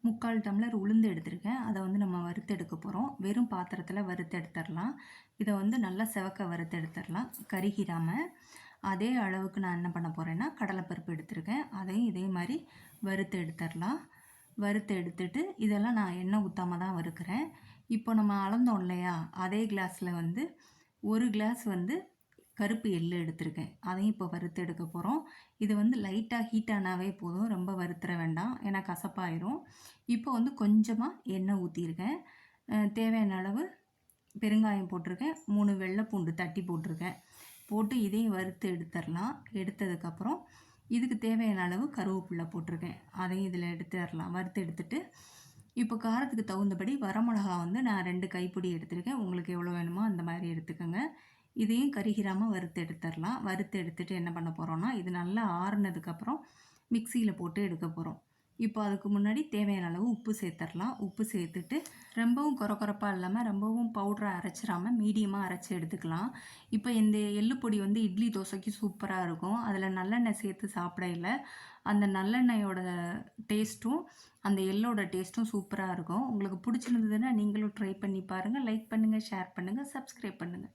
3/4 tumbler உளுந்து எடுத்திருக்கேன். அத வந்து நம்ம வறுத்து எடுக்க போறோம். வெறும் பாத்திரத்தில வறுத்து எடுத்துறலாம். இத வந்து நல்லா செவக்க வறுத்து எடுத்துறலாம். கருகிராம. அதே அளவுக்கு நான் என்ன பண்ண போறேன்னா, கடலைப்பருப்பு எடுத்திருக்கேன். அதையும் இதே மாரி வறுத்து எடுத்துறலாம். வறுத்து எடுத்துட்டு, இதெல்லாம் நான் எண்ணெய் ஊத்தாம தான் வறுக்கிறேன். இப்போ நம்ம அளந்தோம் இல்லையா? அதே கிளாஸ்ல வந்து 1 கிளாஸ் வந்து கருப்பு எள்ளு எடுத்திருக்கேன். அதையும் இப்போ வறுத்து எடுக்க போறோம். இது வந்து லைட்டா ஹீட் ஆனாவே போதும். ரொம்ப வறுத்துற வேண்டாம். ஏன்னா கசப்பாயிரும். இப்போ வந்து கொஞ்சமா எண்ணெய் ஊத்தியிருக்கேன். தேவையான அளவு பெருங்காயம் போட்டிருக்கேன். 3 வெள்ளை பூண்டு தட்டி போட்டிருக்கேன். போட்டு இதையும் வறுத்து எடுத்துறலாம். எடுத்ததுக்கப்புறம் இதுக்கு தேவையான அளவு கருவேப்பிலை போட்டிருக்கேன். அதையும் இதில் எடுத்துறலாம். வறுத்து எடுத்துட்டு, இப்போ காரத்துக்கு தகுந்தபடி வரமிளகா வந்து நான் 2 கைப்பிடி எடுத்திருக்கேன். உங்களுக்கு எவ்வளோ வேணுமோ அந்த மாதிரி எடுத்துக்கோங்க. இதையும் கருகிராம வறுத்து எடுத்துறலாம். வறுத்து எடுத்துட்டு என்ன பண்ண போறோம்னா, இது நல்லா ஆறுனதுக்கப்புறம் மிக்ஸியில போட்டு எடுக்க போறோம். இப்போ அதுக்கு முன்னாடி தேவையான அளவு உப்பு சேர்த்துறலாம். உப்பு சேர்த்துட்டு ரொம்பவும் கொரகொரப்பா இல்லாம, ரொம்பவும் பவுடரா அரைச்சிராம மீடியமா அரைச்சு எடுத்துக்கலாம். இப்போ இந்த எள்ளு பொடி வந்து இட்லி, தோசைக்கு சூப்பரா இருக்கும். அதில நல்லெண்ணெய் சேர்த்து சாப்பிடையில, அந்த நல்லெண்ணெயோட டேஸ்ட்டும், அந்த எள்ளோட டேஸ்ட்டும் சூப்பரா இருக்கும். உங்களுக்கு பிடிச்சிருந்ததுன்னா நீங்களும் ட்ரை பண்ணி பாருங்க. லைக் பண்ணுங்க, ஷேர் பண்ணுங்க, சப்ஸ்கிரைப் பண்ணுங்க.